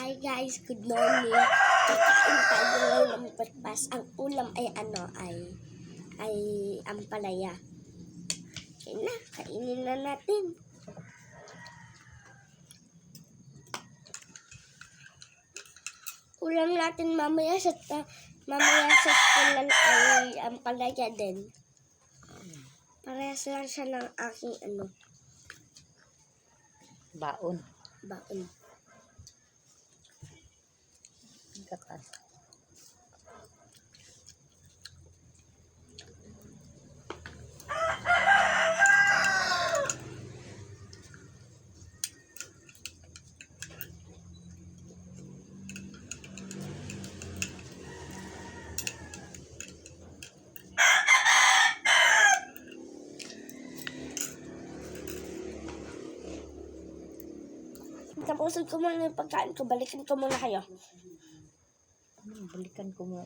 Hi guys, good morning. Kakain tayo ngayon ng breakfast. Ang ulam ay ay ampalaya. Kaya na, kainin na natin. Ulam natin mamaya sa school ay ampalaya din. Parehas lang siya ng aking Baon. baon. Katas. Tapusin ko muna yung pagkain ko. Balikan ko muna kayo. Balikan ko muna.